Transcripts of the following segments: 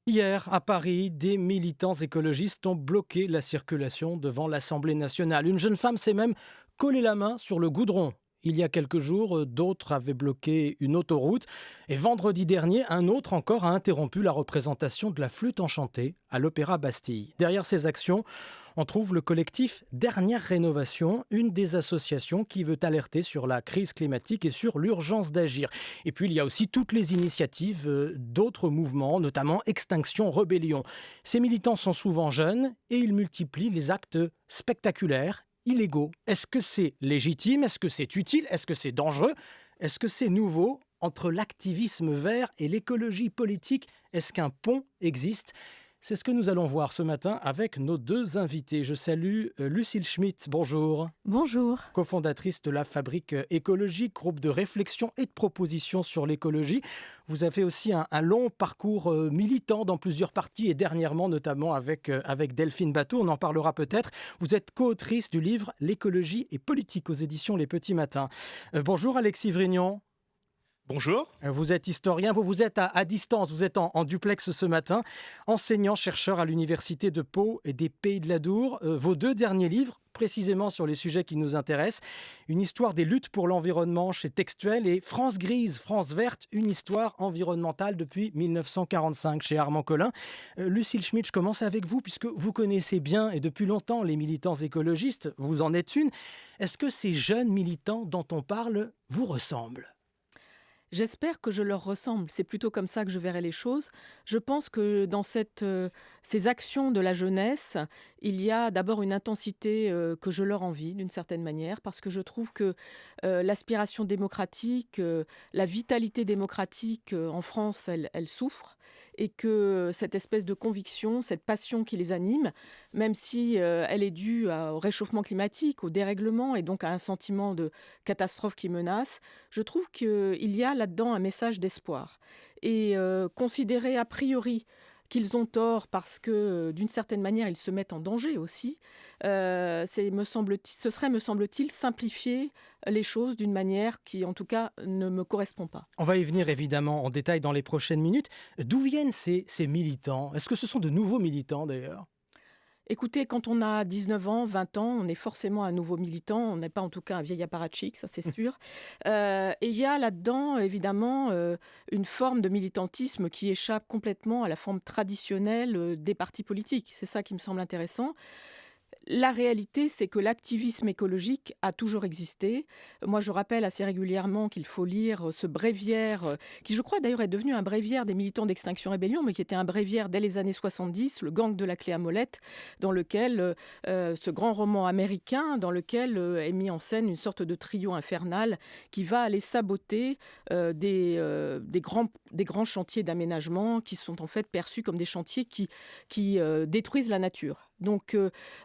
Hier, à Paris, des militants écologistes ont bloqué la circulation devant l'Assemblée nationale. Une jeune femme s'est même collé la main sur le goudron. Il y a quelques jours, d'autres avaient bloqué une autoroute. Et vendredi dernier, un autre encore a interrompu la représentation de la flûte enchantée à l'Opéra Bastille. Derrière ces actions, on trouve le collectif Dernière Rénovation, une des associations qui veut alerter sur la crise climatique et sur l'urgence d'agir. Et puis il y a aussi toutes les initiatives d'autres mouvements, notamment Extinction Rebellion. Ces militants sont souvent jeunes et ils multiplient les actes spectaculaires, illégaux. Est-ce que c'est légitime? Est-ce que c'est utile? Est-ce que c'est dangereux? Est-ce que c'est nouveau? Entre l'activisme vert et l'écologie politique, est-ce qu'un pont existe? C'est ce que nous allons voir ce matin avec nos deux invités. Je salue Lucille Schmitt, bonjour. Bonjour. Cofondatrice de la Fabrique écologique, groupe de réflexion et de propositions sur l'écologie. Vous avez aussi un long parcours militant dans plusieurs partis et dernièrement notamment avec Delphine Bateau, on en parlera peut-être. Vous êtes co-autrice du livre L'écologie et politique aux éditions Les Petits Matins. Bonjour Alexis Vrignon. Bonjour. Vous êtes historien, vous êtes à distance, vous êtes en duplex ce matin, enseignant-chercheur à l'université de Pau et des Pays de l'Adour. Vos deux derniers livres, précisément sur les sujets qui nous intéressent, une histoire des luttes pour l'environnement chez Textuel et France Grise, France Verte, une histoire environnementale depuis 1945 chez Armand Collin. Lucille Schmitt, je commence avec vous puisque vous connaissez bien et depuis longtemps les militants écologistes, vous en êtes une. Est-ce que ces jeunes militants dont on parle vous ressemblent ? J'espère que je leur ressemble. C'est plutôt comme ça que je verrai les choses. Je pense que dans ces actions de la jeunesse, il y a d'abord une intensité que je leur envie d'une certaine manière, parce que je trouve que l'aspiration démocratique, la vitalité démocratique en France, elle souffre, et que cette espèce de conviction, cette passion qui les anime, même si elle est due au réchauffement climatique, au dérèglement, et donc à un sentiment de catastrophe qui menace, je trouve qu'il y a là-dedans un message d'espoir. Et considérer a priori qu'ils ont tort parce que, d'une certaine manière, ils se mettent en danger aussi, ce serait, me semble-t-il, simplifier les choses d'une manière qui, en tout cas, ne me correspond pas. On va y venir évidemment en détail dans les prochaines minutes. D'où viennent ces militants? Est-ce que ce sont de nouveaux militants d'ailleurs? Écoutez, quand on a 19 ans, 20 ans, on est forcément un nouveau militant. On n'est pas en tout cas un vieil apparatchik, ça c'est sûr. Et il y a là-dedans, évidemment, une forme de militantisme qui échappe complètement à la forme traditionnelle des partis politiques. C'est ça qui me semble intéressant. La réalité, c'est que l'activisme écologique a toujours existé. Moi, je rappelle assez régulièrement qu'il faut lire ce bréviaire, qui je crois d'ailleurs est devenu un bréviaire des militants d'Extinction Rébellion, mais qui était un bréviaire dès les années 70, Le Gang de la clé à molette, dans lequel, ce grand roman américain, dans lequel est mis en scène une sorte de trio infernal qui va aller saboter des grands chantiers d'aménagement qui sont en fait perçus comme des chantiers qui détruisent la nature. Donc,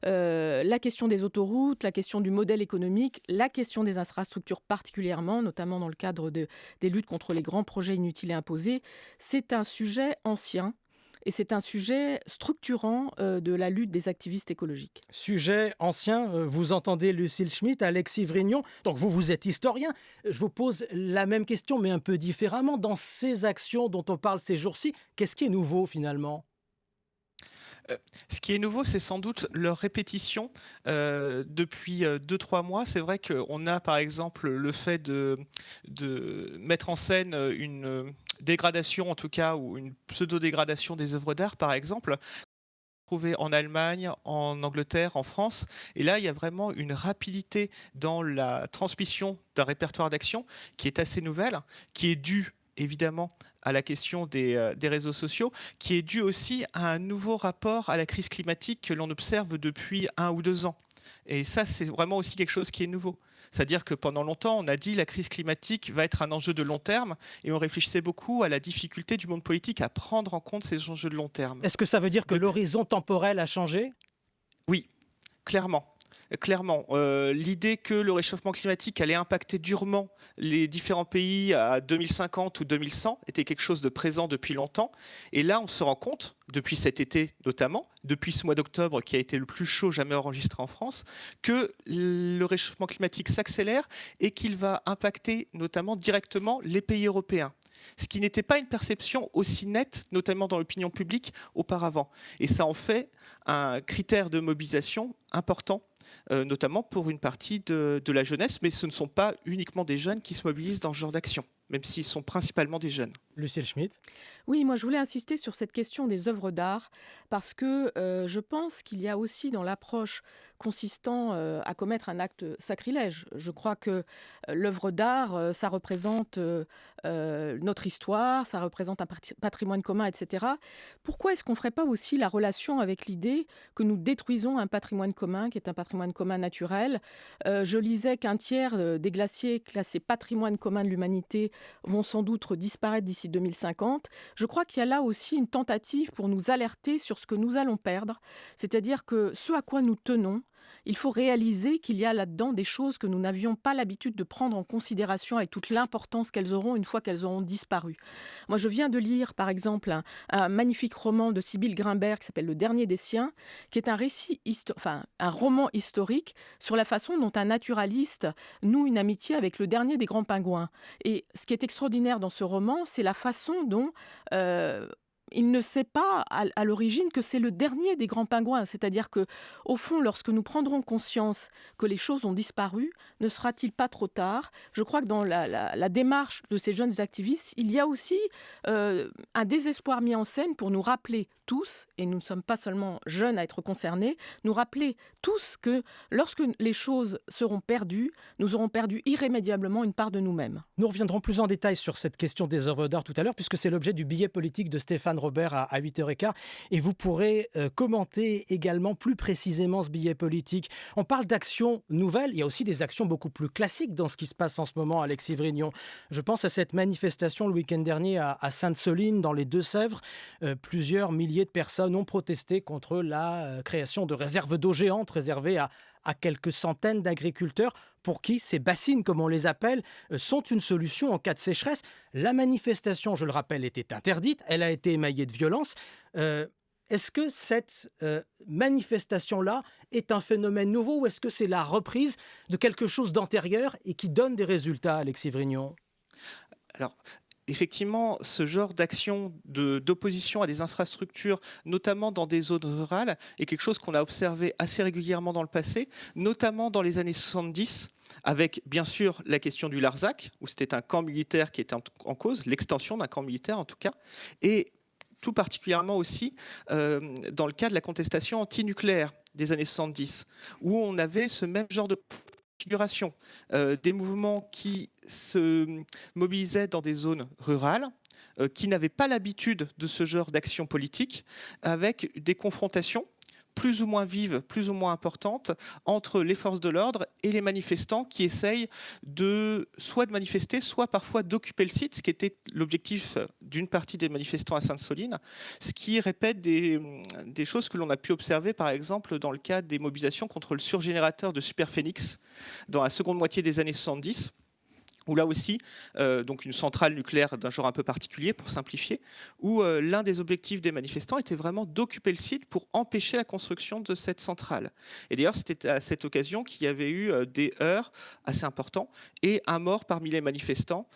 la question des autoroutes, la question du modèle économique, la question des infrastructures particulièrement, notamment dans le cadre des luttes contre les grands projets inutiles et imposés, c'est un sujet ancien et c'est un sujet structurant de la lutte des activistes écologiques. Sujet ancien, vous entendez Lucille Schmitt, Alexis Vrignon, donc vous êtes historien. Je vous pose la même question mais un peu différemment. Dans ces actions dont on parle ces jours-ci, qu'est-ce qui est nouveau finalement ? Ce qui est nouveau, c'est sans doute leur répétition depuis 2-3 mois. C'est vrai qu'on a par exemple le fait de mettre en scène une dégradation, en tout cas, ou une pseudo-dégradation des œuvres d'art, par exemple, trouvées en Allemagne, en Angleterre, en France. Et là, il y a vraiment une rapidité dans la transmission d'un répertoire d'action qui est assez nouvelle, qui est due évidemment à la question des réseaux sociaux, qui est due aussi à un nouveau rapport à la crise climatique que l'on observe depuis 1 ou 2 ans. Et ça, c'est vraiment aussi quelque chose qui est nouveau. C'est-à-dire que pendant longtemps, on a dit que la crise climatique va être un enjeu de long terme et on réfléchissait beaucoup à la difficulté du monde politique à prendre en compte ces enjeux de long terme. Est-ce que ça veut dire que l'horizon temporel a changé ? Oui, clairement. Clairement, l'idée que le réchauffement climatique allait impacter durement les différents pays à 2050 ou 2100 était quelque chose de présent depuis longtemps. Et là, on se rend compte, depuis cet été notamment, depuis ce mois d'octobre qui a été le plus chaud jamais enregistré en France, que le réchauffement climatique s'accélère et qu'il va impacter notamment directement les pays européens. ce qui n'était pas une perception aussi nette, notamment dans l'opinion publique, auparavant. Et ça en fait un critère de mobilisation important, notamment pour une partie de la jeunesse, mais ce ne sont pas uniquement des jeunes qui se mobilisent dans ce genre d'action, même s'ils sont principalement des jeunes. Lucille Schmitt. Oui, moi je voulais insister sur cette question des œuvres d'art parce que je pense qu'il y a aussi dans l'approche consistant à commettre un acte sacrilège. Je crois que l'œuvre d'art, ça représente notre histoire, ça représente un patrimoine commun, etc. Pourquoi est-ce qu'on ne ferait pas aussi la relation avec l'idée que nous détruisons un patrimoine commun, qui est un patrimoine commun naturel? Je lisais qu'un tiers des glaciers classés patrimoine commun de l'humanité vont sans doute disparaître d'ici 2050. Je crois qu'il y a là aussi une tentative pour nous alerter sur ce que nous allons perdre, c'est-à-dire que ce à quoi nous tenons, il faut réaliser qu'il y a là-dedans des choses que nous n'avions pas l'habitude de prendre en considération avec toute l'importance qu'elles auront une fois qu'elles auront disparu. Moi, je viens de lire, par exemple, un magnifique roman de Sibylle Grimbert qui s'appelle Le Dernier des Siens, qui est un roman historique sur la façon dont un naturaliste noue une amitié avec le dernier des grands pingouins. Et ce qui est extraordinaire dans ce roman, c'est la façon dont il ne sait pas à l'origine que c'est le dernier des grands pingouins. C'est-à-dire que, au fond, lorsque nous prendrons conscience que les choses ont disparu, ne sera-t-il pas trop tard? Je crois que dans la démarche de ces jeunes activistes, il y a aussi un désespoir mis en scène pour nous rappeler tous, et nous ne sommes pas seulement jeunes à être concernés, nous rappeler tous que lorsque les choses seront perdues, nous aurons perdu irrémédiablement une part de nous-mêmes. Nous reviendrons plus en détail sur cette question des œuvres d'art tout à l'heure, puisque c'est l'objet du billet politique de Stéphane Robert à 8h15. Et vous pourrez commenter également plus précisément ce billet politique. On parle d'actions nouvelles. Il y a aussi des actions beaucoup plus classiques dans ce qui se passe en ce moment, Alexis Vrignon. Je pense à cette manifestation le week-end dernier à Sainte-Soline, dans les Deux-Sèvres. Plusieurs milliers de personnes ont protesté contre la création de réserves d'eau géantes réservées à quelques centaines d'agriculteurs pour qui ces bassines, comme on les appelle, sont une solution en cas de sécheresse. La manifestation, je le rappelle, était interdite. Elle a été émaillée de violence. Est-ce que cette manifestation-là est un phénomène nouveau ou est-ce que c'est la reprise de quelque chose d'antérieur et qui donne des résultats, Alexis Vrignon? Alors, effectivement, ce genre d'action d'opposition à des infrastructures, notamment dans des zones rurales, est quelque chose qu'on a observé assez régulièrement dans le passé, notamment dans les années 70, avec bien sûr la question du Larzac, où c'était un camp militaire qui était en cause, l'extension d'un camp militaire en tout cas, et tout particulièrement aussi dans le cas de la contestation antinucléaire des années 70, où on avait ce même genre de configuration, des mouvements qui se mobilisaient dans des zones rurales, qui n'avaient pas l'habitude de ce genre d'action politique, avec des confrontations plus ou moins vives, plus ou moins importantes, entre les forces de l'ordre et les manifestants qui essayent soit de manifester, soit parfois d'occuper le site, ce qui était l'objectif d'une partie des manifestants à Sainte-Soline, ce qui répète des choses que l'on a pu observer, par exemple, dans le cas des mobilisations contre le surgénérateur de Superphénix dans la seconde moitié des années 70, où là aussi, donc une centrale nucléaire d'un genre un peu particulier, pour simplifier, où l'un des objectifs des manifestants était vraiment d'occuper le site pour empêcher la construction de cette centrale. Et d'ailleurs, c'était à cette occasion qu'il y avait eu des heurts assez importants et un mort parmi les manifestants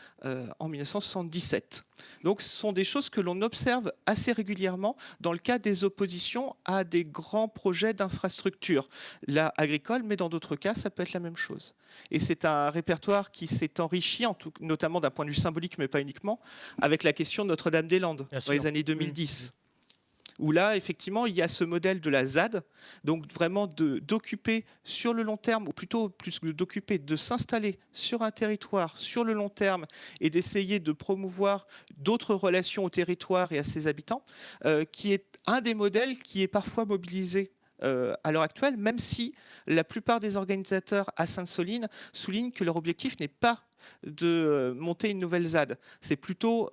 en 1977. Donc ce sont des choses que l'on observe assez régulièrement dans le cas des oppositions à des grands projets d'infrastructure, là agricoles, mais dans d'autres cas, ça peut être la même chose. Et c'est un répertoire qui s'est enrichi, notamment d'un point de vue symbolique, mais pas uniquement, avec la question de Notre-Dame-des-Landes dans les années 2010. Où là, effectivement, il y a ce modèle de la ZAD, donc vraiment d'occuper sur le long terme, ou plutôt plus que d'occuper, de s'installer sur un territoire sur le long terme et d'essayer de promouvoir d'autres relations au territoire et à ses habitants, qui est un des modèles qui est parfois mobilisé à l'heure actuelle, même si la plupart des organisateurs à Sainte-Soline soulignent que leur objectif n'est pas de monter une nouvelle ZAD. C'est plutôt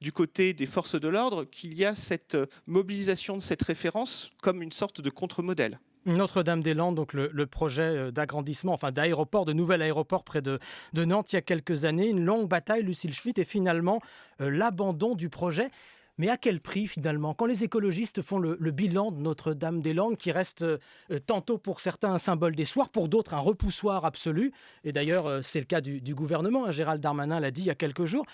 du côté des forces de l'ordre qu'il y a cette mobilisation de cette référence comme une sorte de contre-modèle. Notre-Dame-des-Landes, donc le projet d'agrandissement, enfin d'aéroport, de nouvel aéroport près de Nantes il y a quelques années, une longue bataille, Lucille Schmitt, et finalement l'abandon du projet. Mais à quel prix finalement? Quand les écologistes font le bilan de Notre-Dame-des-Landes, qui reste tantôt pour certains un symbole d'espoir, pour d'autres un repoussoir absolu, et d'ailleurs c'est le cas du gouvernement, Gérald Darmanin l'a dit il y a quelques jours,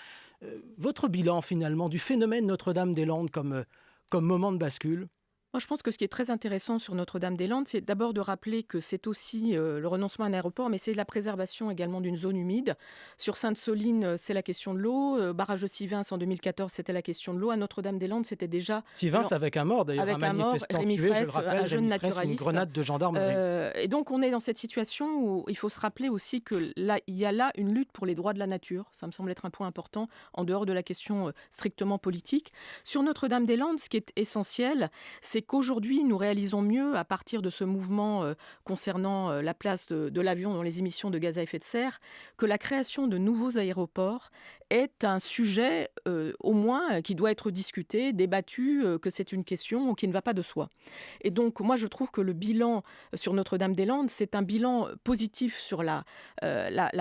Votre bilan finalement du phénomène Notre-Dame-des-Landes comme moment de bascule? Moi, je pense que ce qui est très intéressant sur Notre-Dame-des-Landes, c'est d'abord de rappeler que c'est aussi le renoncement à un aéroport, mais c'est la préservation également d'une zone humide. Sur Sainte-Soline, c'est la question de l'eau. Barrage de Sivins en 2014, c'était la question de l'eau. À Notre-Dame-des-Landes, c'était déjà Sivins avec un mort d'ailleurs, un avec un mort, manifestant Rémi tué, je le Fraisse, rappelle, un jeune Rémi Fraisse, une naturaliste. grenade de gendarmerie. Et donc, on est dans cette situation où il faut se rappeler aussi que là, il y a là une lutte pour les droits de la nature. Ça me semble être un point important, en dehors de la question strictement politique. Sur Notre-Dame-des-Landes, ce qui est essentiel, c'est qu'aujourd'hui, nous réalisons mieux, à partir de ce mouvement concernant la place de l'avion dans les émissions de gaz à effet de serre, que la création de nouveaux aéroports est un sujet, au moins, qui doit être discuté, débattu, que c'est une question qui ne va pas de soi. Et donc, moi, je trouve que le bilan sur Notre-Dame-des-Landes, c'est un bilan positif sur la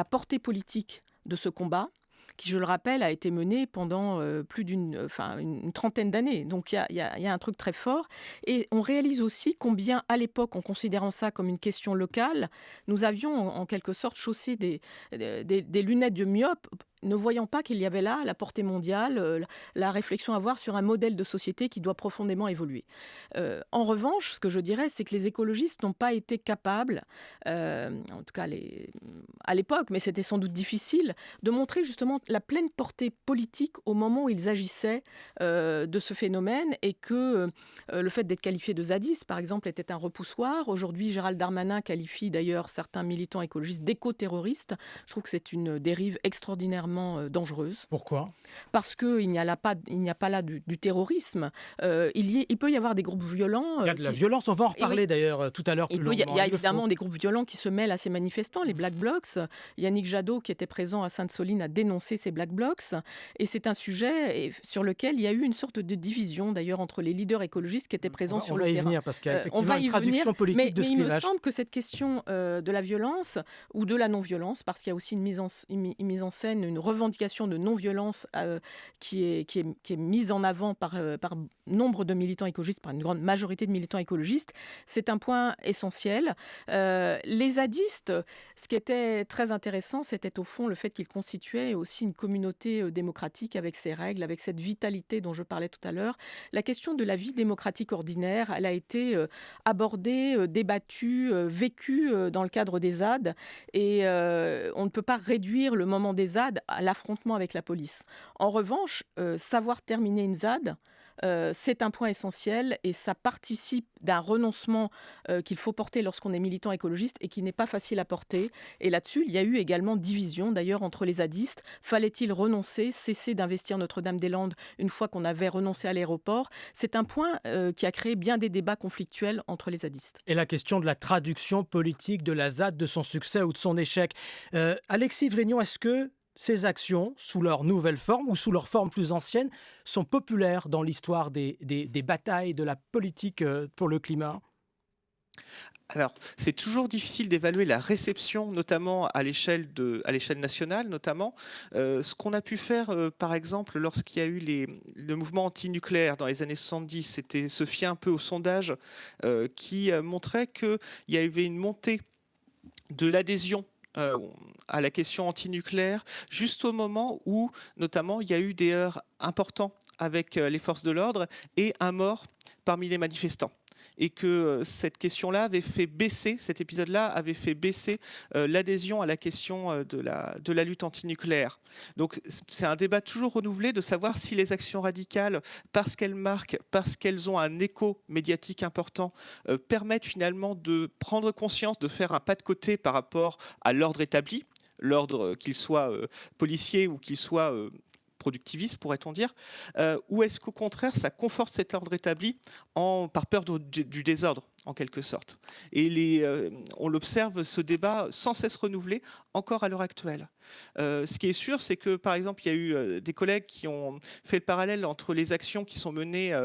portée politique de ce combat, qui, je le rappelle, a été mené pendant une trentaine d'années. Donc il y a un truc très fort. Et on réalise aussi combien, à l'époque, en considérant ça comme une question locale, nous avions en quelque sorte chaussé des lunettes de myope, ne voyant pas qu'il y avait là la portée mondiale, la réflexion à avoir sur un modèle de société qui doit profondément évoluer. En revanche, ce que je dirais, c'est que les écologistes n'ont pas été capables, en tout cas à l'époque, mais c'était sans doute difficile, de montrer justement la pleine portée politique au moment où ils agissaient de ce phénomène, et que le fait d'être qualifié de zadiste, par exemple, était un repoussoir. Aujourd'hui, Gérald Darmanin qualifie d'ailleurs certains militants écologistes d'éco-terroristes. Je trouve que c'est une dérive extraordinairement dangereuse. Pourquoi? Parce qu'il n'y a pas là du terrorisme. Il peut y avoir des groupes violents. Il y a de la violence, on va en reparler d'ailleurs tout à l'heure plus longuement. Il y a évidemment des groupes violents qui se mêlent à ces manifestants, les Black Blocs. Yannick Jadot, qui était présent à Sainte-Soline, a dénoncé ces Black Blocs. Et c'est un sujet sur lequel il y a eu une sorte de division d'ailleurs entre les leaders écologistes qui étaient présents sur le terrain. On va y venir parce qu'il y a effectivement une traduction politique de ce clivage. Mais il me clivage. semble que cette question de la violence ou de la non-violence, parce qu'il y a aussi une mise en scène, une revendication de non-violence qui est mise en avant par nombre de militants écologistes, par une grande majorité de militants écologistes, c'est un point essentiel. Les zadistes, ce qui était très intéressant, c'était au fond le fait qu'ils constituaient aussi une communauté démocratique avec ses règles, avec cette vitalité dont je parlais tout à l'heure. La question de la vie démocratique ordinaire, elle a été abordée, débattue, vécue dans le cadre des ZAD, et on ne peut pas réduire le moment des ZAD à l'affrontement avec la police. En revanche, savoir terminer une ZAD, c'est un point essentiel, et ça participe d'un renoncement qu'il faut porter lorsqu'on est militant écologiste et qui n'est pas facile à porter. Et là-dessus, il y a eu également division d'ailleurs entre les zadistes. Fallait-il renoncer, cesser d'investir Notre-Dame-des-Landes une fois qu'on avait renoncé à l'aéroport? C'est un point qui a créé bien des débats conflictuels entre les zadistes. Et la question de la traduction politique de la ZAD, de son succès ou de son échec. Alexis Vrignon, est-ce que ces actions, sous leur nouvelle forme ou sous leur forme plus ancienne, sont populaires dans l'histoire des batailles de la politique pour le climat? Alors, c'est toujours difficile d'évaluer la réception, notamment à l'échelle nationale, notamment. Ce qu'on a pu faire, par exemple, lorsqu'il y a eu le mouvement anti-nucléaire dans les années 70, c'était se fier un peu au sondage qui montrait qu'il y avait une montée de l'adhésion à la question antinucléaire, juste au moment où, notamment, il y a eu des heurts importants avec les forces de l'ordre et un mort parmi les manifestants. Et que cette question-là avait fait baisser, cet épisode-là avait fait baisser l'adhésion à la question de la lutte antinucléaire. Donc c'est un débat toujours renouvelé de savoir si les actions radicales, parce qu'elles marquent, parce qu'elles ont un écho médiatique important, permettent finalement de prendre conscience, de faire un pas de côté par rapport à l'ordre établi, l'ordre qu'il soit policier ou qu'il soit productiviste, pourrait-on dire, ou est-ce qu'au contraire, ça conforte cet ordre établi par peur du désordre, en quelque sorte. Et on l'observe, ce débat sans cesse renouvelé, encore à l'heure actuelle. Ce qui est sûr, c'est que, par exemple, il y a eu des collègues qui ont fait le parallèle entre les actions qui sont menées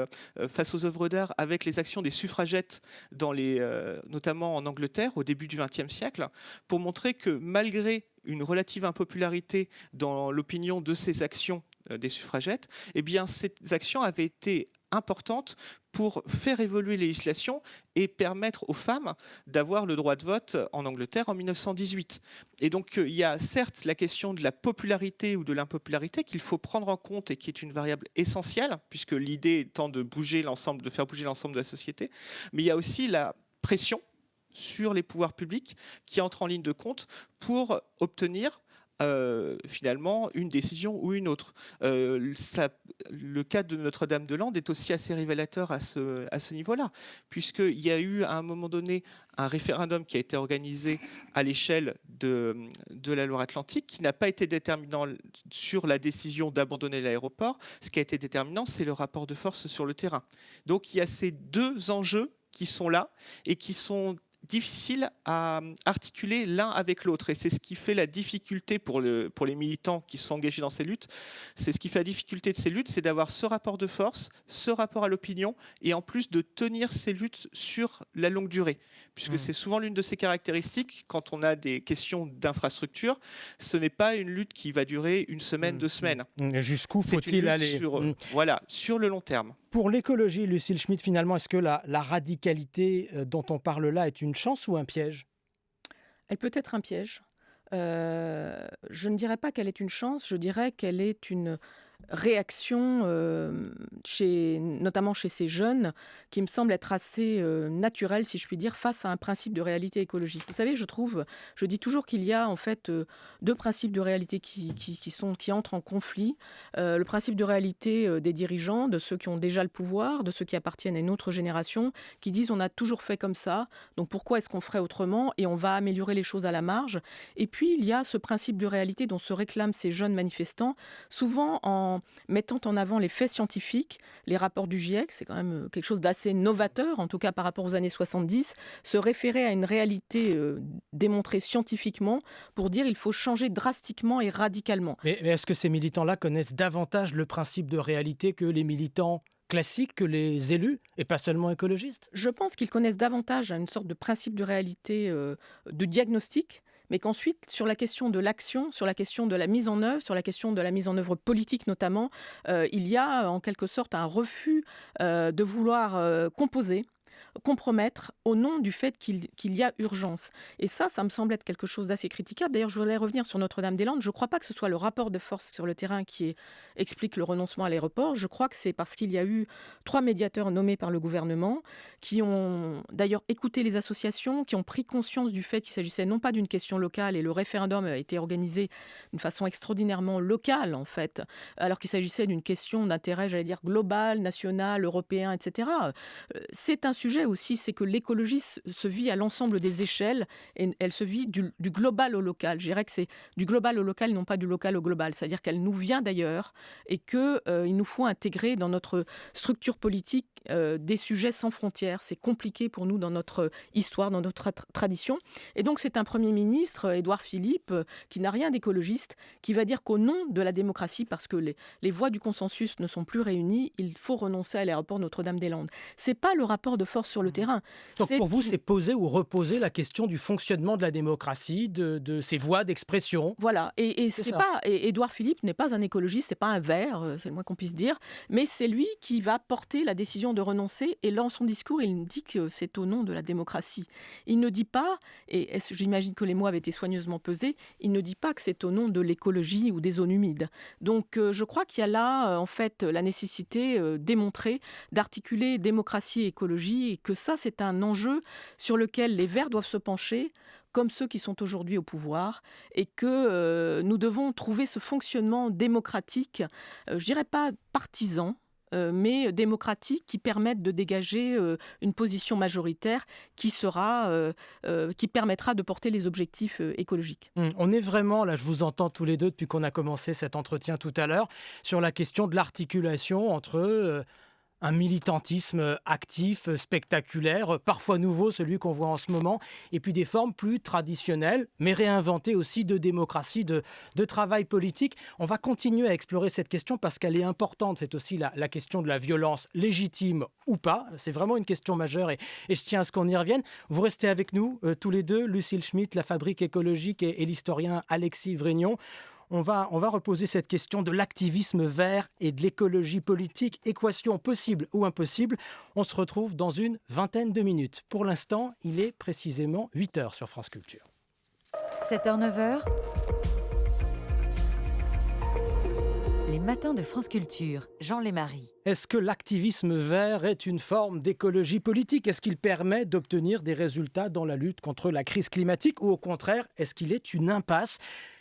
face aux œuvres d'art avec les actions des suffragettes, notamment en Angleterre, au début du XXe siècle, pour montrer que malgré une relative impopularité dans l'opinion de ces actions des suffragettes, eh bien, ces actions avaient été importante pour faire évoluer les législations et permettre aux femmes d'avoir le droit de vote en Angleterre en 1918. Et donc, il y a certes la question de la popularité ou de l'impopularité qu'il faut prendre en compte et qui est une variable essentielle, puisque l'idée étant de faire bouger l'ensemble de la société, mais il y a aussi la pression sur les pouvoirs publics qui entrent en ligne de compte pour obtenir finalement une décision ou une autre. Le cas de Notre-Dame-de-Lande est aussi assez révélateur à ce niveau-là, puisqu'il y a eu à un moment donné un référendum qui a été organisé à l'échelle de la Loire-Atlantique, qui n'a pas été déterminant sur la décision d'abandonner l'aéroport. Ce qui a été déterminant, c'est le rapport de force sur le terrain. Donc il y a ces deux enjeux qui sont là et qui sont difficile à articuler l'un avec l'autre. Et c'est ce qui fait la difficulté pour les militants qui sont engagés dans ces luttes. C'est ce qui fait la difficulté de ces luttes, c'est d'avoir ce rapport de force, ce rapport à l'opinion, et en plus de tenir ces luttes sur la longue durée. Puisque c'est souvent l'une de ces caractéristiques, quand on a des questions d'infrastructure, ce n'est pas une lutte qui va durer une semaine, 2 semaines. Jusqu'où faut-il aller sur le long terme. Pour l'écologie, Lucille Schmitt, finalement, est-ce que la radicalité dont on parle là est une chance ou un piège ? Elle peut être un piège. Je ne dirais pas qu'elle est une chance, je dirais qu'elle est une réaction, notamment chez ces jeunes, qui me semble être assez naturelle, si je puis dire, face à un principe de réalité écologique. Vous savez, je dis toujours qu'il y a en fait deux principes de réalité qui entrent en conflit. Le principe de réalité des dirigeants, de ceux qui ont déjà le pouvoir, de ceux qui appartiennent à une autre génération, qui disent on a toujours fait comme ça, donc pourquoi est-ce qu'on ferait autrement et on va améliorer les choses à la marge. Et puis il y a ce principe de réalité dont se réclament ces jeunes manifestants, souvent en mettant en avant les faits scientifiques, les rapports du GIEC, c'est quand même quelque chose d'assez novateur, en tout cas par rapport aux années 70, se référer à une réalité démontrée scientifiquement pour dire il faut changer drastiquement et radicalement. Mais est-ce que ces militants-là connaissent davantage le principe de réalité que les militants classiques, que les élus, et pas seulement écologistes ? Je pense qu'ils connaissent davantage une sorte de principe de réalité, de diagnostic, mais qu'ensuite, sur la question de l'action, sur la question de la mise en œuvre, sur la question de la mise en œuvre politique notamment, il y a en quelque sorte un refus de vouloir compromettre au nom du fait qu'il y a urgence. Et ça me semble être quelque chose d'assez critiquable. D'ailleurs, je voulais revenir sur Notre-Dame-des-Landes. Je ne crois pas que ce soit le rapport de force sur le terrain qui explique le renoncement à l'aéroport. Je crois que c'est parce qu'il y a eu 3 médiateurs nommés par le gouvernement qui ont d'ailleurs écouté les associations, qui ont pris conscience du fait qu'il s'agissait non pas d'une question locale, et le référendum a été organisé d'une façon extraordinairement locale, en fait, alors qu'il s'agissait d'une question d'intérêt, j'allais dire, global, national, européen, etc. C'est un sujet aussi, c'est que l'écologie se vit à l'ensemble des échelles et elle se vit du global au local. Je dirais que c'est du global au local, non pas du local au global. C'est-à-dire qu'elle nous vient d'ailleurs et qu'il nous faut intégrer dans notre structure politique des sujets sans frontières. C'est compliqué pour nous dans notre histoire, dans notre tradition. Et donc c'est un Premier ministre, Édouard Philippe, qui n'a rien d'écologiste, qui va dire qu'au nom de la démocratie, parce que les voies du consensus ne sont plus réunies, il faut renoncer à l'aéroport Notre-Dame-des-Landes. C'est pas le rapport de force sur le terrain. Donc pour vous, c'est poser ou reposer la question du fonctionnement de la démocratie, de ses voies d'expression. Voilà. Et Édouard Philippe n'est pas un écologiste, c'est pas un vert, c'est le moins qu'on puisse dire, mais c'est lui qui va porter la décision de renoncer. Et dans son discours, il dit que c'est au nom de la démocratie. Il ne dit pas, et j'imagine que les mots avaient été soigneusement pesés, il ne dit pas que c'est au nom de l'écologie ou des zones humides. Donc je crois qu'il y a là, en fait, la nécessité démontrée d'articuler démocratie et écologie, et que ça, c'est un enjeu sur lequel les Verts doivent se pencher, comme ceux qui sont aujourd'hui au pouvoir, et que nous devons trouver ce fonctionnement démocratique, je dirais pas partisan, mais démocratique, qui permette de dégager une position majoritaire qui permettra de porter les objectifs écologiques. On est vraiment, là je vous entends tous les deux depuis qu'on a commencé cet entretien tout à l'heure, sur la question de l'articulation entre un militantisme actif, spectaculaire, parfois nouveau, celui qu'on voit en ce moment, et puis des formes plus traditionnelles, mais réinventées aussi de démocratie, de travail politique. On va continuer à explorer cette question parce qu'elle est importante. C'est aussi la question de la violence, légitime ou pas. C'est vraiment une question majeure et je tiens à ce qu'on y revienne. Vous restez avec nous tous les deux, Lucille Schmitt, La Fabrique écologique et l'historien Alexis Vrignon. on va reposer cette question de l'activisme vert et de l'écologie politique. Équation possible ou impossible? On se retrouve dans une vingtaine de minutes. Pour l'instant, il est précisément 8h sur France Culture. 7h, 9h. Les matins de France Culture, Jean Lémarie. Est-ce que l'activisme vert est une forme d'écologie politique? Est-ce qu'il permet d'obtenir des résultats dans la lutte contre la crise climatique? Ou au contraire, est-ce qu'il est une impasse?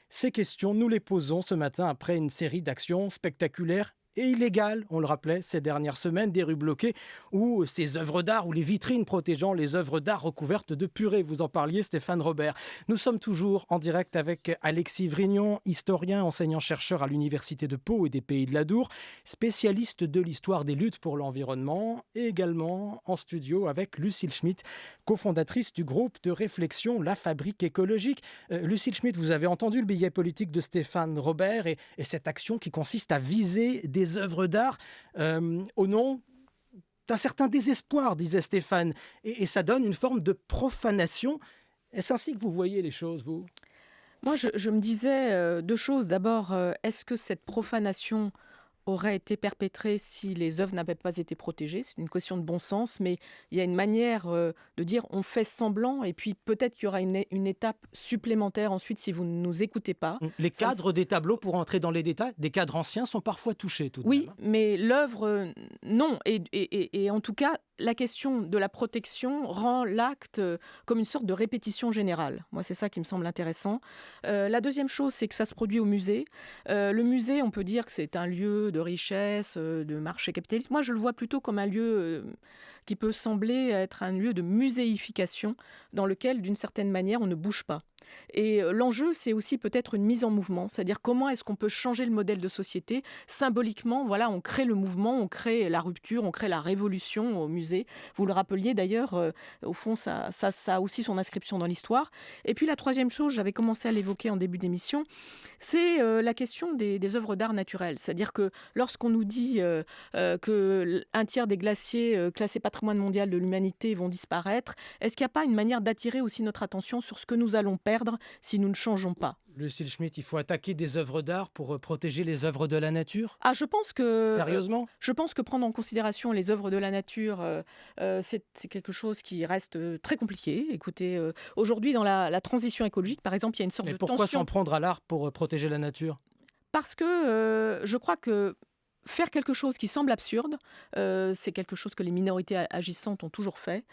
Ces questions, nous les posons ce matin après une série d'actions spectaculaires et illégales, on le rappelait, ces dernières semaines, des rues bloquées ou ces œuvres d'art ou les vitrines protégeant les œuvres d'art recouvertes de purée. Vous en parliez, Stéphane Robert. Nous sommes toujours en direct avec Alexis Vrignon, historien, enseignant-chercheur à l'Université de Pau et des Pays de l'Adour, spécialiste de l'histoire des luttes pour l'environnement, et également en studio avec Lucille Schmitt, cofondatrice du groupe de réflexion La Fabrique écologique. Lucille Schmitt, vous avez entendu le billet politique de Stéphane Robert et cette action qui consiste à viser des œuvres d'art au nom d'un certain désespoir, disait Stéphane. Et ça donne une forme de profanation. Est-ce ainsi que vous voyez les choses, vous? Moi, je me disais deux choses. D'abord, est-ce que cette profanation aurait été perpétrée si les œuvres n'avaient pas été protégées? C'est une question de bon sens, mais il y a une manière de dire on fait semblant et puis peut-être qu'il y aura une étape supplémentaire ensuite si vous ne nous écoutez pas. Les cadres des tableaux, pour entrer dans les détails, des cadres anciens sont parfois touchés tout de Oui, même. mais l'œuvre, non. Et en tout cas, la question de la protection rend l'acte comme une sorte de répétition générale. Moi, c'est ça qui me semble intéressant. La deuxième chose, c'est que ça se produit au musée. Le musée, on peut dire que c'est un lieu de richesse, de marché capitaliste. Moi, je le vois plutôt comme un lieu qui peut sembler être un lieu de muséification dans lequel, d'une certaine manière, on ne bouge pas. Et l'enjeu, c'est aussi peut-être une mise en mouvement, c'est-à-dire comment est-ce qu'on peut changer le modèle de société. Symboliquement, voilà, on crée le mouvement, on crée la rupture, on crée la révolution au musée. Vous le rappeliez d'ailleurs, au fond, ça a aussi son inscription dans l'histoire. Et puis la troisième chose, j'avais commencé à l'évoquer en début d'émission, c'est la question des œuvres d'art naturelles. C'est-à-dire que lorsqu'on nous dit qu'un tiers des glaciers classés patrimoine mondial de l'humanité vont disparaître, est-ce qu'il n'y a pas une manière d'attirer aussi notre attention sur ce que nous allons perdre si nous ne changeons pas? Lucille Schmitt, il faut attaquer des œuvres d'art pour protéger les œuvres de la nature? Je pense que... Sérieusement? Je pense que prendre en considération les œuvres de la nature, c'est quelque chose qui reste très compliqué. Écoutez, aujourd'hui, dans la transition écologique, par exemple, il y a une sorte Mais de pourquoi tension. s'en prendre à l'art pour protéger la nature? Parce que je crois que faire quelque chose qui semble absurde, c'est quelque chose que les minorités agissantes ont toujours fait,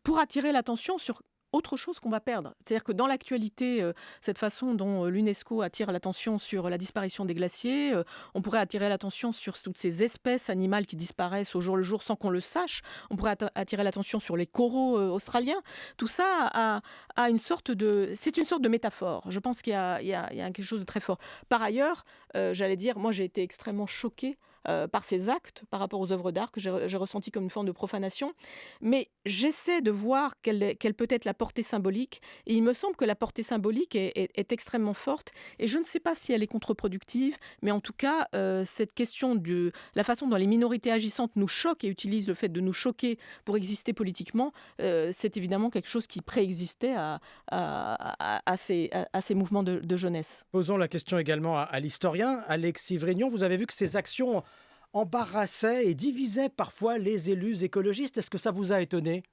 pour attirer l'attention sur autre chose qu'on va perdre. C'est-à-dire que dans l'actualité, cette façon dont l'UNESCO attire l'attention sur la disparition des glaciers, on pourrait attirer l'attention sur toutes ces espèces animales qui disparaissent au jour le jour sans qu'on le sache. On pourrait attirer l'attention sur les coraux australiens. Tout ça a une sorte de... C'est une sorte de métaphore. Je pense qu'il y a quelque chose de très fort. Par ailleurs, j'allais dire, moi j'ai été extrêmement choquée par ces actes par rapport aux œuvres d'art que j'ai ressenti comme une forme de profanation. Mais j'essaie de voir quelle peut être la portée symbolique. Et il me semble que la portée symbolique est extrêmement forte. Et je ne sais pas si elle est contre-productive, mais en tout cas, cette question de la façon dont les minorités agissantes nous choquent et utilisent le fait de nous choquer pour exister politiquement, c'est évidemment quelque chose qui préexistait à ces mouvements de jeunesse. Posons la question également à l'historien Alexis Vrignon. Vous avez vu que ces actions embarrassaient et divisaient parfois les élus écologistes. Est-ce que ça vous a étonné?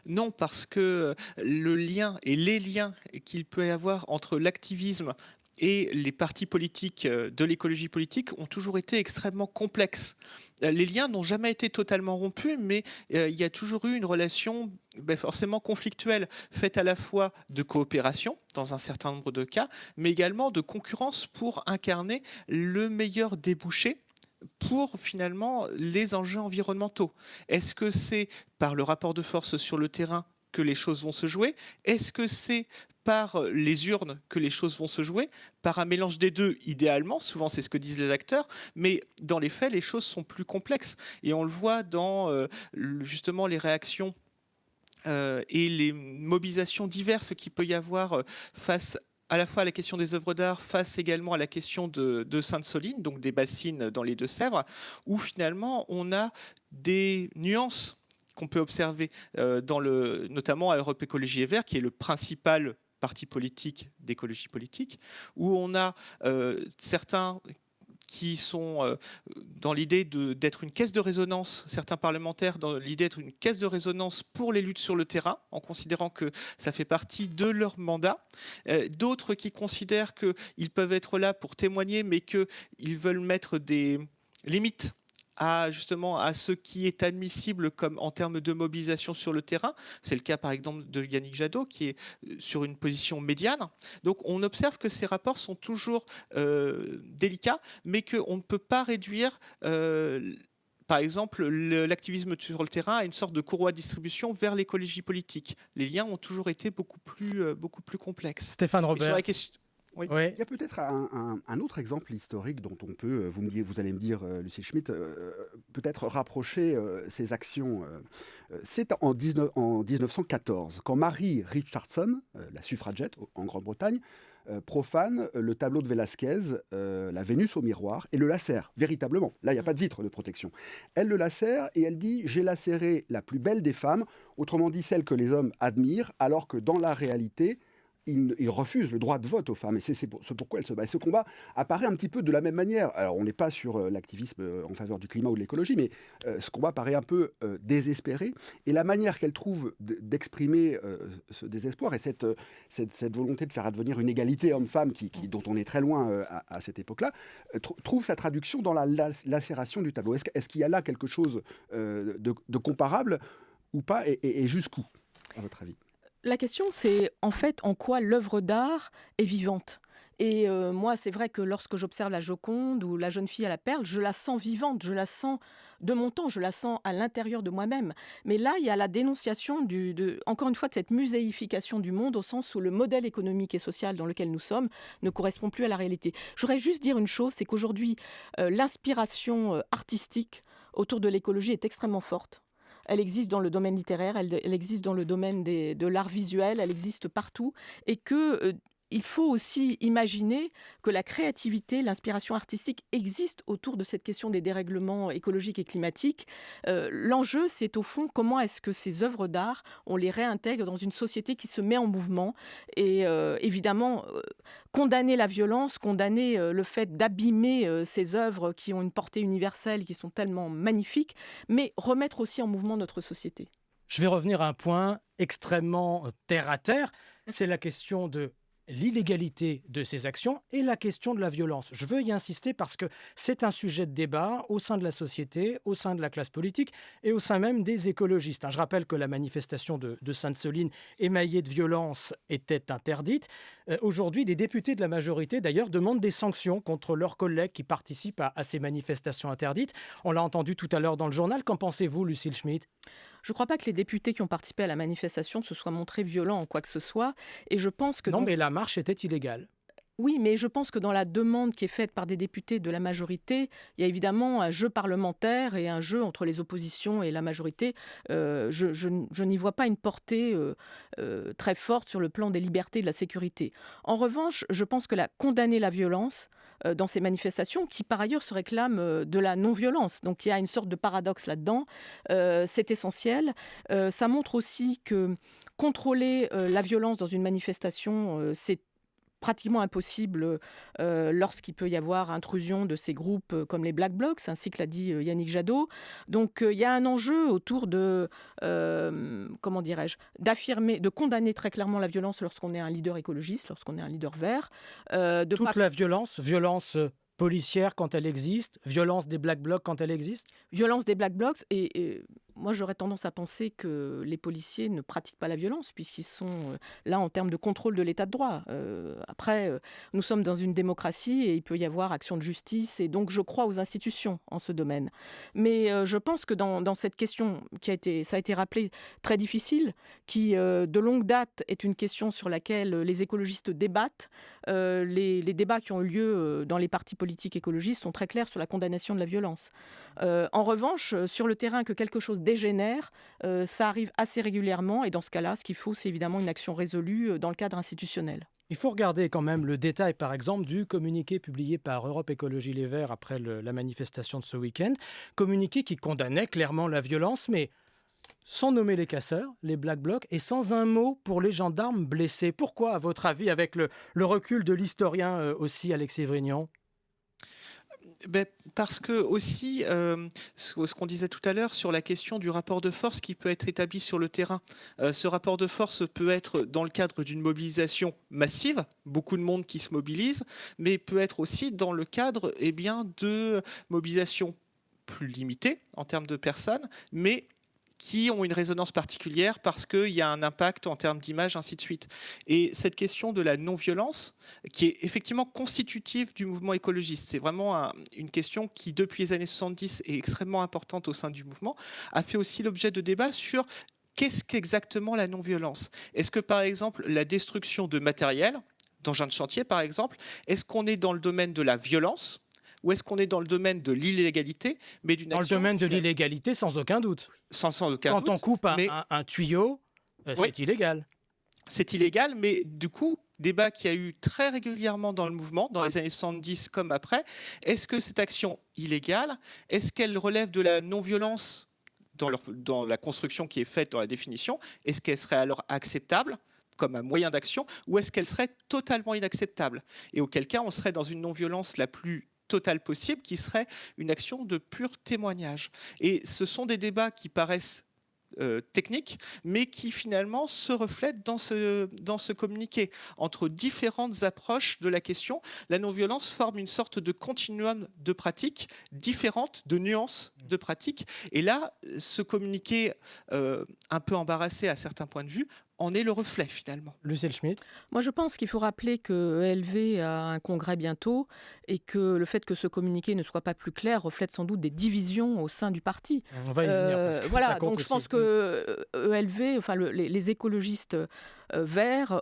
Non, parce que le lien et les liens qu'il peut y avoir entre l'activisme et les partis politiques de l'écologie politique ont toujours été extrêmement complexes. Les liens n'ont jamais été totalement rompus, mais il y a toujours eu une relation forcément conflictuelle, faite à la fois de coopération, dans un certain nombre de cas, mais également de concurrence pour incarner le meilleur débouché pour finalement les enjeux environnementaux. Est-ce que c'est par le rapport de force sur le terrain que les choses vont se jouer? Est-ce que c'est par les urnes que les choses vont se jouer? Par un mélange des deux, idéalement, souvent c'est ce que disent les acteurs, mais dans les faits, les choses sont plus complexes. Et on le voit dans justement les réactions et les mobilisations diverses qu'il peut y avoir face à la fois à la question des œuvres d'art, face également à la question de Sainte-Soline, donc des bassines dans les Deux-Sèvres, où finalement on a des nuances qu'on peut observer, notamment à Europe Écologie et Verts, qui est le principal partis politiques d'écologie politique, où on a certains qui sont dans l'idée d'être une caisse de résonance, certains parlementaires dans l'idée d'être une caisse de résonance pour les luttes sur le terrain, en considérant que ça fait partie de leur mandat. D'autres qui considèrent qu'ils peuvent être là pour témoigner, mais qu'ils veulent mettre des limites justement à ce qui est admissible comme en termes de mobilisation sur le terrain. C'est le cas par exemple de Yannick Jadot qui est sur une position médiane. Donc on observe que ces rapports sont toujours délicats, mais qu'on ne peut pas réduire par exemple l'activisme sur le terrain à une sorte de courroie de distribution vers l'écologie politique. Les liens ont toujours été beaucoup plus complexes. Stéphane Robert. Et sur la question... Oui. Oui. Il y a peut-être un autre exemple historique dont on peut, vous allez me dire, Lucille Schmitt, peut-être rapprocher ces actions. C'est en 1914, quand Mary Richardson, la suffragette en Grande-Bretagne, profane le tableau de Velázquez, la Vénus au miroir, et le lacère, véritablement. Là, il n'y a pas de vitre de protection. Elle le lacère et elle dit « J'ai lacéré la plus belle des femmes », autrement dit celle que les hommes admirent, alors que dans la réalité, il refuse le droit de vote aux femmes, et c'est pourquoi elle se bat. Et ce combat apparaît un petit peu de la même manière. Alors, on n'est pas sur l'activisme en faveur du climat ou de l'écologie, mais ce combat paraît un peu désespéré. Et la manière qu'elle trouve d'exprimer ce désespoir et cette volonté de faire advenir une égalité homme-femme dont on est très loin à cette époque-là, trouve sa traduction dans la lacération du tableau. Est-ce qu'il y a là quelque chose de comparable ou pas, et jusqu'où, à votre avis ? La question, c'est en fait en quoi l'œuvre d'art est vivante. Et moi, c'est vrai que lorsque j'observe la Joconde ou la jeune fille à la perle, je la sens vivante, je la sens de mon temps, je la sens à l'intérieur de moi-même. Mais là, il y a la dénonciation, encore une fois, de cette muséification du monde, au sens où le modèle économique et social dans lequel nous sommes ne correspond plus à la réalité. Je voudrais juste dire une chose, c'est qu'aujourd'hui, l'inspiration artistique autour de l'écologie est extrêmement forte. Elle existe dans le domaine littéraire, elle existe dans le domaine de l'art visuel, elle existe partout. Et il faut aussi imaginer que la créativité, l'inspiration artistique existe autour de cette question des dérèglements écologiques et climatiques. L'enjeu, c'est au fond comment est-ce que ces œuvres d'art, on les réintègre dans une société qui se met en mouvement. Et évidemment, condamner la violence, condamner le fait d'abîmer ces œuvres qui ont une portée universelle, qui sont tellement magnifiques, mais remettre aussi en mouvement notre société. Je vais revenir à un point extrêmement terre à terre, c'est la question de l'illégalité de ces actions et la question de la violence. Je veux y insister parce que c'est un sujet de débat au sein de la société, au sein de la classe politique et au sein même des écologistes. Je rappelle que la manifestation de Sainte-Soline émaillée de violence était interdite. Aujourd'hui, des députés de la majorité, d'ailleurs, demandent des sanctions contre leurs collègues qui participent à ces manifestations interdites. On l'a entendu tout à l'heure dans le journal. Qu'en pensez-vous, Lucille Schmitt ? Je ne crois pas que les députés qui ont participé à la manifestation se soient montrés violents en quoi que ce soit. Et je pense que non, mais la marche était illégale. Oui, mais je pense que dans la demande qui est faite par des députés de la majorité, il y a évidemment un jeu parlementaire et un jeu entre les oppositions et la majorité. Je n'y vois pas une portée très forte sur le plan des libertés et de la sécurité. En revanche, je pense que condamner la violence dans ces manifestations, qui par ailleurs se réclament de la non-violence, donc il y a une sorte de paradoxe là-dedans, c'est essentiel. Ça montre aussi que contrôler la violence dans une manifestation, c'est pratiquement impossible lorsqu'il peut y avoir intrusion de ces groupes comme les Black Blocs, ainsi que l'a dit Yannick Jadot. Donc il y a un enjeu autour d'affirmer, de condamner très clairement la violence lorsqu'on est un leader écologiste, lorsqu'on est un leader vert. La violence policière quand elle existe, violence des Black Blocs quand elle existe ? Violence des Black Blocs et moi, j'aurais tendance à penser que les policiers ne pratiquent pas la violence puisqu'ils sont là en termes de contrôle de l'état de droit. Après, nous sommes dans une démocratie et il peut y avoir action de justice et donc je crois aux institutions en ce domaine. Mais je pense que dans cette question ça a été rappelé, très difficile, qui de longue date est une question sur laquelle les écologistes débattent. Les débats qui ont eu lieu dans les partis politiques écologistes sont très clairs sur la condamnation de la violence. En revanche, sur le terrain, que quelque chose dégénère, ça arrive assez régulièrement et dans ce cas-là, ce qu'il faut, c'est évidemment une action résolue dans le cadre institutionnel. Il faut regarder quand même le détail, par exemple, du communiqué publié par Europe Écologie Les Verts après la manifestation de ce week-end. Communiqué qui condamnait clairement la violence, mais sans nommer les casseurs, les Black Blocs, et sans un mot pour les gendarmes blessés. Pourquoi, à votre avis, avec le recul de l'historien aussi, Alexis Vrignon? Ben, parce que aussi, ce qu'on disait tout à l'heure sur la question du rapport de force qui peut être établi sur le terrain. Ce rapport de force peut être dans le cadre d'une mobilisation massive, beaucoup de monde qui se mobilise, mais peut être aussi dans le cadre de mobilisation plus limitée en termes de personnes, mais qui ont une résonance particulière parce qu'il y a un impact en termes d'image, ainsi de suite. Et cette question de la non-violence, qui est effectivement constitutive du mouvement écologiste, c'est vraiment une question qui, depuis les années 70, est extrêmement importante au sein du mouvement, a fait aussi l'objet de débats sur qu'est-ce qu'exactement la non-violence. Est-ce que, par exemple, la destruction de matériel, d'engins de chantier, par exemple, est-ce qu'on est dans le domaine de la violence ou est-ce qu'on est dans le domaine de l'illégalité, mais d'une Dans le action domaine de l'illégalité, sans aucun doute. sans aucun Quand doute, on coupe mais un tuyau, Oui. c'est illégal. c'est illégal, mais du coup, débat qu'il y a eu très régulièrement dans le mouvement, dans les années 70 comme après, est-ce que cette action illégale, est-ce qu'elle relève de la non-violence dans la construction qui est faite dans la définition? Est-ce qu'elle serait alors acceptable comme un moyen d'action, ou est-ce qu'elle serait totalement inacceptable? Et auquel cas, on serait dans une non-violence la plus totale possible, qui serait une action de pur témoignage. Et ce sont des débats qui paraissent techniques, mais qui finalement se reflètent dans ce communiqué. Entre différentes approches de la question, la non-violence forme une sorte de continuum de pratiques différentes, de nuances de pratiques. Et là, ce communiqué un peu embarrassé à certains points de vue en est le reflet finalement. Lucille Schmitt. Moi, je pense qu'il faut rappeler que ELV a un congrès bientôt et que le fait que ce communiqué ne soit pas plus clair reflète sans doute des divisions au sein du parti. On va y venir. Parce que ça Voilà, compte donc je aussi. pense que ELV, enfin les écologistes verts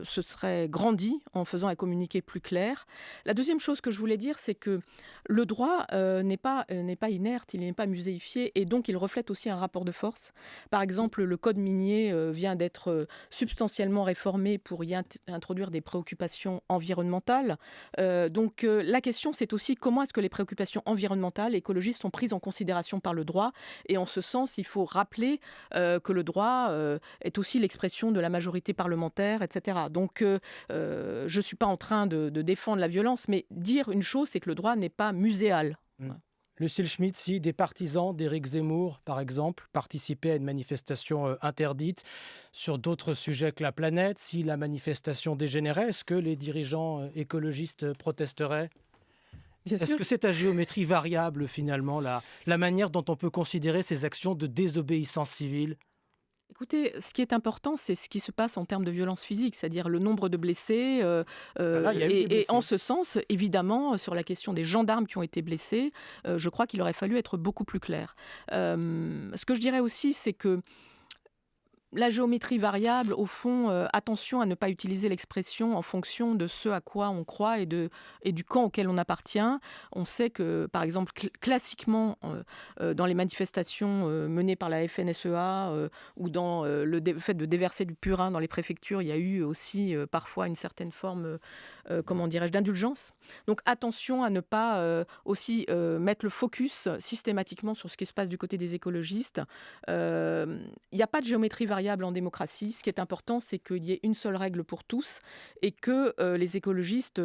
se seraient grandis en faisant un communiqué plus clair. La deuxième chose que je voulais dire, c'est que le droit n'est pas inerte, il n'est pas muséifié et donc il reflète aussi un rapport de force. Par exemple, le code minier vient d'être substantiellement réformé pour y introduire des préoccupations environnementales. Donc la question, c'est aussi comment est-ce que les préoccupations environnementales, écologistes, sont prises en considération par le droit. Et en ce sens, il faut rappeler que le droit est aussi l'expression de la majorité parlementaire, etc. Donc je ne suis pas en train de défendre la violence, mais dire une chose, c'est que le droit n'est pas muséal. Lucille Schmitt, si des partisans d'Éric Zemmour, par exemple, participaient à une manifestation interdite sur d'autres sujets que la planète, si la manifestation dégénérait, est-ce que les dirigeants écologistes protesteraient? Bien Est-ce sûr. que c'est à géométrie variable, finalement, la manière dont on peut considérer ces actions de désobéissance civile? Écoutez, ce qui est important, c'est ce qui se passe en termes de violence physique, c'est-à-dire le nombre de blessés. Là, il y a eu des Et blessés. en ce sens, évidemment, sur la question des gendarmes qui ont été blessés, je crois qu'il aurait fallu être beaucoup plus clair. Ce que je dirais aussi, c'est que la géométrie variable, au fond, attention à ne pas utiliser l'expression en fonction de ce à quoi on croit et du camp auquel on appartient. On sait que, par exemple, classiquement, dans les manifestations menées par la FNSEA ou dans le fait de déverser du purin dans les préfectures, il y a eu aussi parfois une certaine forme, comment dirais-je, d'indulgence. Donc attention à ne pas aussi mettre le focus systématiquement sur ce qui se passe du côté des écologistes. Il n'y a pas de géométrie variable en démocratie. Ce qui est important, c'est qu'il y ait une seule règle pour tous et que les écologistes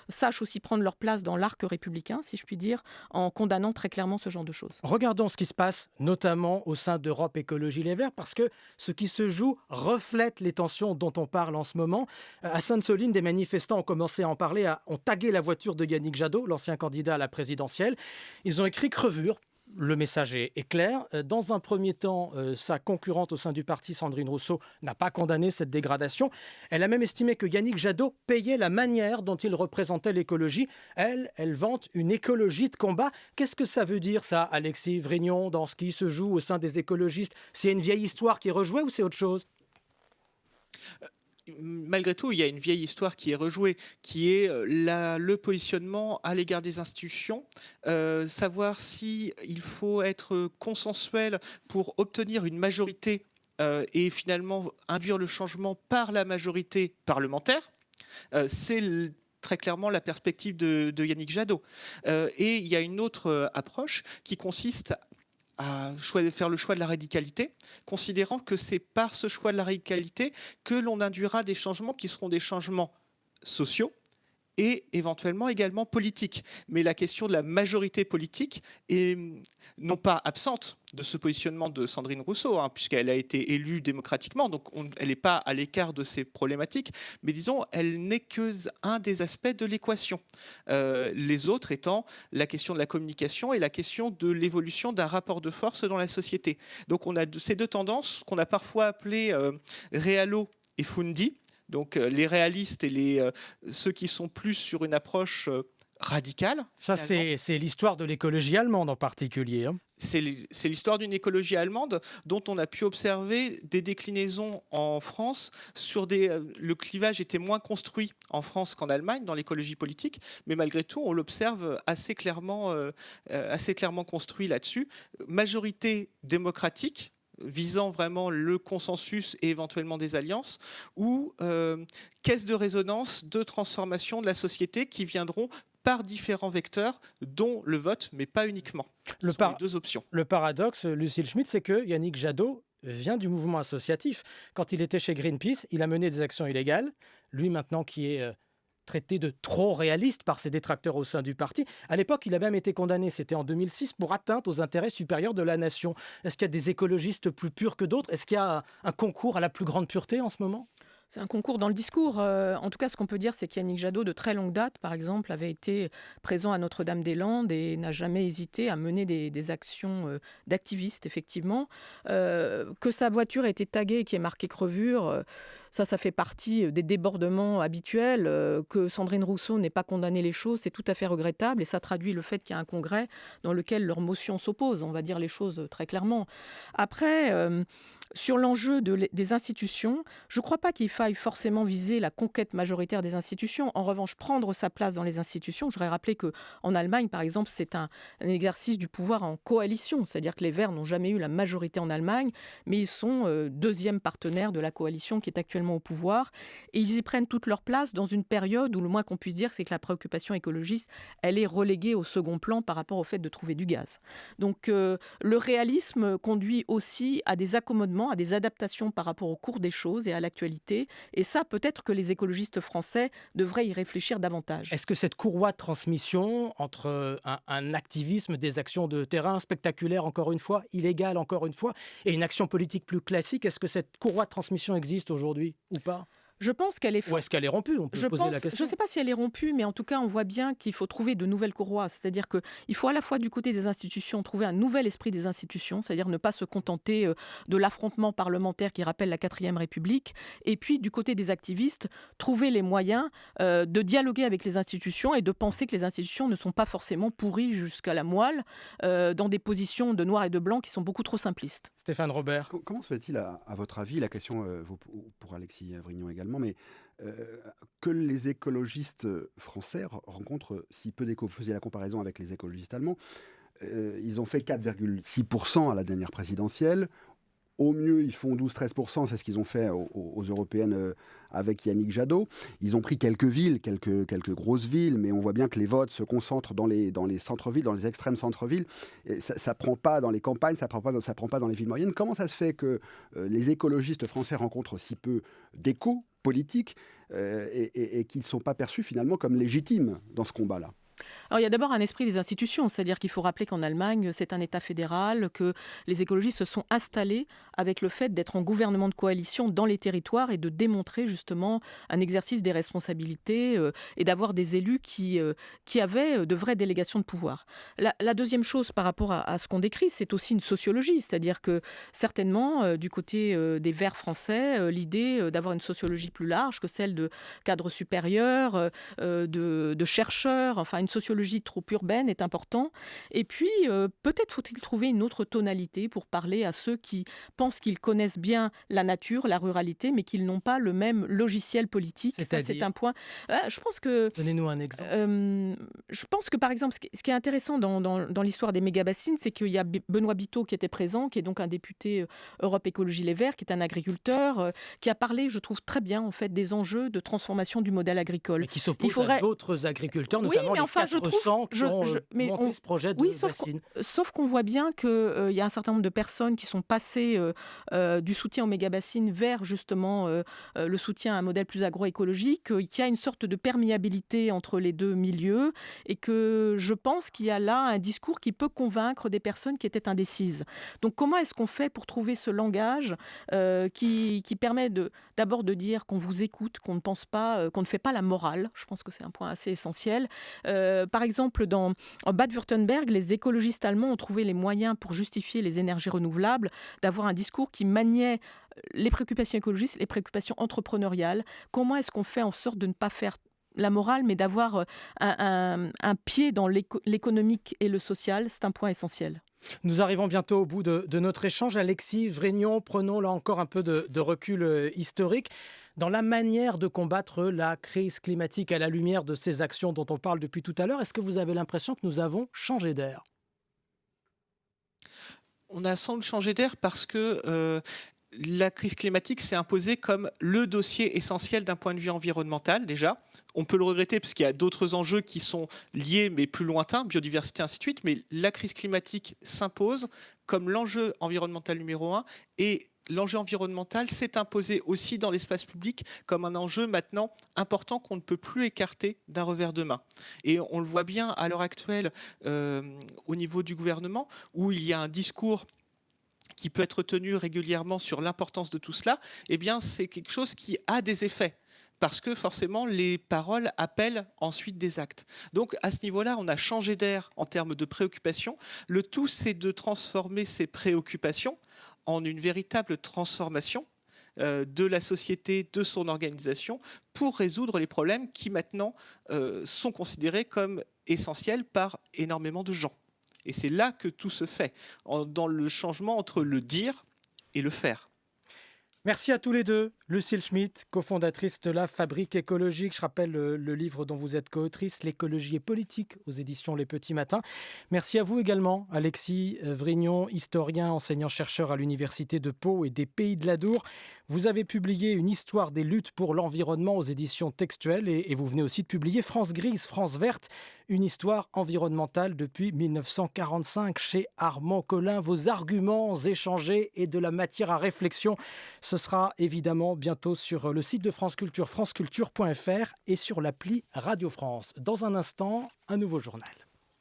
sachent aussi prendre leur place dans l'arc républicain, si je puis dire, en condamnant très clairement ce genre de choses. Regardons ce qui se passe, notamment au sein d'Europe Écologie Les Verts, parce que ce qui se joue reflète les tensions dont on parle en ce moment. À Sainte-Soline, des manifestants ont commencé à en parler, ont tagué la voiture de Yannick Jadot, l'ancien candidat à la présidentielle. Ils ont écrit crevure. Le message est clair. Dans un premier temps, sa concurrente au sein du parti, Sandrine Rousseau, n'a pas condamné cette dégradation. Elle a même estimé que Yannick Jadot payait la manière dont il représentait l'écologie. Elle vante une écologie de combat. Qu'est-ce que ça veut dire, ça, Alexis Vrignon, dans ce qui se joue au sein des écologistes? C'est une vieille histoire qui est rejouée ou c'est autre chose? Malgré tout, il y a une vieille histoire qui est rejouée, qui est le positionnement à l'égard des institutions, savoir si il faut être consensuel pour obtenir une majorité et finalement induire le changement par la majorité parlementaire. C'est très clairement la perspective de Yannick Jadot. Et il y a une autre approche qui consiste faire le choix de la radicalité, considérant que c'est par ce choix de la radicalité que l'on induira des changements qui seront des changements sociaux et éventuellement également politiques. Mais la question de la majorité politique est non pas absente de ce positionnement de Sandrine Rousseau, puisqu'elle a été élue démocratiquement, donc elle n'est pas à l'écart de ces problématiques, mais disons, elle n'est qu'un des aspects de l'équation. Les autres étant la question de la communication et la question de l'évolution d'un rapport de force dans la société. Donc on a ces deux tendances qu'on a parfois appelées Réalo et Fundi, donc les réalistes et ceux qui sont plus sur une approche radicale. Ça, c'est l'histoire de l'écologie allemande en particulier. C'est l'histoire d'une écologie allemande dont on a pu observer des déclinaisons en France. Le clivage était moins construit en France qu'en Allemagne dans l'écologie politique, mais malgré tout, on l'observe assez clairement construit là-dessus. Majorité démocratique, visant vraiment le consensus et éventuellement des alliances, ou caisse de résonance de transformation de la société qui viendront par différents vecteurs, dont le vote, mais pas uniquement. Ce sont les deux options. Le paradoxe, Lucille Schmitt, c'est que Yannick Jadot vient du mouvement associatif. Quand il était chez Greenpeace, il a mené des actions illégales. Lui, maintenant, qui est traité de trop réaliste par ses détracteurs au sein du parti. À l'époque, il a même été condamné, c'était en 2006, pour atteinte aux intérêts supérieurs de la nation. Est-ce qu'il y a des écologistes plus purs que d'autres ? Est-ce qu'il y a un concours à la plus grande pureté en ce moment ? C'est un concours dans le discours. En tout cas, ce qu'on peut dire, c'est qu'Yannick Jadot, de très longue date, par exemple, avait été présent à Notre-Dame-des-Landes et n'a jamais hésité à mener des actions d'activiste, effectivement. Que sa voiture ait été taguée et qu'il y ait marqué crevure, ça fait partie des débordements habituels. Que Sandrine Rousseau n'ait pas condamné les choses, c'est tout à fait regrettable et ça traduit le fait qu'il y a un congrès dans lequel leurs motions s'opposent. On va dire les choses très clairement. Après... Sur l'enjeu des institutions, je ne crois pas qu'il faille forcément viser la conquête majoritaire des institutions. En revanche, prendre sa place dans les institutions, je voudrais rappeler qu'en Allemagne, par exemple, c'est un exercice du pouvoir en coalition. C'est-à-dire que les Verts n'ont jamais eu la majorité en Allemagne, mais ils sont deuxième partenaire de la coalition qui est actuellement au pouvoir. Et ils y prennent toute leur place dans une période où le moins qu'on puisse dire, c'est que la préoccupation écologiste, elle est reléguée au second plan par rapport au fait de trouver du gaz. Donc le réalisme conduit aussi à des accommodements, à des adaptations par rapport au cours des choses et à l'actualité. Et ça, peut-être que les écologistes français devraient y réfléchir davantage. Est-ce que cette courroie de transmission entre un activisme, des actions de terrain spectaculaires, encore une fois, illégales, encore une fois, et une action politique plus classique, est-ce que cette courroie de transmission existe aujourd'hui ou pas ? Je pense qu'elle est... Ou est-ce qu'elle est rompue ? On peut poser la question. Je ne sais pas si elle est rompue, mais en tout cas, on voit bien qu'il faut trouver de nouvelles courroies. C'est-à-dire qu'il faut à la fois du côté des institutions trouver un nouvel esprit des institutions, c'est-à-dire ne pas se contenter de l'affrontement parlementaire qui rappelle la 4e République, et puis du côté des activistes, trouver les moyens de dialoguer avec les institutions et de penser que les institutions ne sont pas forcément pourries jusqu'à la moelle dans des positions de noir et de blanc qui sont beaucoup trop simplistes. Stéphane Robert. Comment se fait-il, à votre avis, la question pour Alexis Vrignon également, mais que les écologistes français rencontrent si peu d'écho? Vous faisiez la comparaison avec les écologistes allemands. Ils ont fait 4,6% à la dernière présidentielle. Au mieux, ils font 12-13%, c'est ce qu'ils ont fait aux européennes avec Yannick Jadot. Ils ont pris quelques villes, quelques grosses villes, mais on voit bien que les votes se concentrent dans les centres-villes, dans les extrêmes centres-villes. Et ça ne prend pas dans les campagnes, ça prend pas dans les villes moyennes. Comment ça se fait que les écologistes français rencontrent si peu d'écho politique et qu'ils ne sont pas perçus finalement comme légitimes dans ce combat-là? Alors, il y a d'abord un esprit des institutions, c'est-à-dire qu'il faut rappeler qu'en Allemagne, c'est un État fédéral, que les écologistes se sont installés avec le fait d'être en gouvernement de coalition dans les territoires et de démontrer justement un exercice des responsabilités et d'avoir des élus qui avaient de vraies délégations de pouvoir. La deuxième chose par rapport à ce qu'on décrit, c'est aussi une sociologie, c'est-à-dire que certainement, du côté des Verts français, l'idée d'avoir une sociologie plus large que celle de cadres supérieurs, de chercheurs, enfin une sociologie trop urbaine est important. Et puis, peut-être faut-il trouver une autre tonalité pour parler à ceux qui pensent qu'ils connaissent bien la nature, la ruralité, mais qu'ils n'ont pas le même logiciel politique. Ça, c'est un point. Je pense que... Donnez-nous un exemple. Je pense que, par exemple, ce qui est intéressant dans l'histoire des méga-bassines, c'est qu'il y a Benoît Biteau qui était présent, qui est donc un député Europe Écologie Les Verts, qui est un agriculteur, qui a parlé, je trouve, très bien, en fait, des enjeux de transformation du modèle agricole. Mais qui s'oppose à d'autres agriculteurs, notamment les enfin, je trouve, 400 qui ont mais monté ce projet de oui, bassine. sauf qu'on voit bien qu'il y a un certain nombre de personnes qui sont passées du soutien aux méga-bassines vers justement le soutien à un modèle plus agroécologique, qu'il y a une sorte de perméabilité entre les deux milieux et que je pense qu'il y a là un discours qui peut convaincre des personnes qui étaient indécises. Donc comment est-ce qu'on fait pour trouver ce langage qui permet d'abord de dire qu'on vous écoute, qu'on ne pense pas, qu'on ne fait pas la morale. Je pense que c'est un point assez essentiel. Par exemple, en Bade-Württemberg, les écologistes allemands ont trouvé les moyens pour justifier les énergies renouvelables, d'avoir un discours qui maniait les préoccupations écologistes, les préoccupations entrepreneuriales. Comment est-ce qu'on fait en sorte de ne pas faire la morale, mais d'avoir un pied dans l'économique et le social? C'est un point essentiel. Nous arrivons bientôt au bout de notre échange. Alexis Vrignon, prenons là encore un peu de recul historique. Dans la manière de combattre la crise climatique à la lumière de ces actions dont on parle depuis tout à l'heure, est-ce que vous avez l'impression que nous avons changé d'air ? On a sans doute changé d'air parce que la crise climatique s'est imposée comme le dossier essentiel d'un point de vue environnemental déjà. On peut le regretter parce qu'il y a d'autres enjeux qui sont liés mais plus lointains, biodiversité, ainsi de suite, mais la crise climatique s'impose comme l'enjeu environnemental numéro 1 et l'enjeu environnemental s'est imposé aussi dans l'espace public comme un enjeu maintenant important qu'on ne peut plus écarter d'un revers de main. Et on le voit bien à l'heure actuelle au niveau du gouvernement où il y a un discours qui peut être tenu régulièrement sur l'importance de tout cela, eh bien c'est quelque chose qui a des effets. Parce que forcément, les paroles appellent ensuite des actes. Donc à ce niveau-là, on a changé d'air en termes de préoccupations. Le tout, c'est de transformer ces préoccupations en une véritable transformation de la société, de son organisation, pour résoudre les problèmes qui maintenant sont considérés comme essentiels par énormément de gens. Et c'est là que tout se fait, dans le changement entre le dire et le faire. Merci à tous les deux. Lucille Schmitt, cofondatrice de la Fabrique écologique. Je rappelle le livre dont vous êtes co-autrice, L'écologie et politique, aux éditions Les Petits Matins. Merci à vous également, Alexis Vrignon, historien, enseignant-chercheur à l'Université de Pau et des Pays de l'Adour. Vous avez publié une histoire des luttes pour l'environnement aux éditions Textuelles et vous venez aussi de publier France Grise, France Verte, une histoire environnementale depuis 1945 chez Armand Collin. Vos arguments échangés et de la matière à réflexion, ce sera évidemment bientôt sur le site de France Culture, franceculture.fr et sur l'appli Radio France. Dans un instant, un nouveau journal.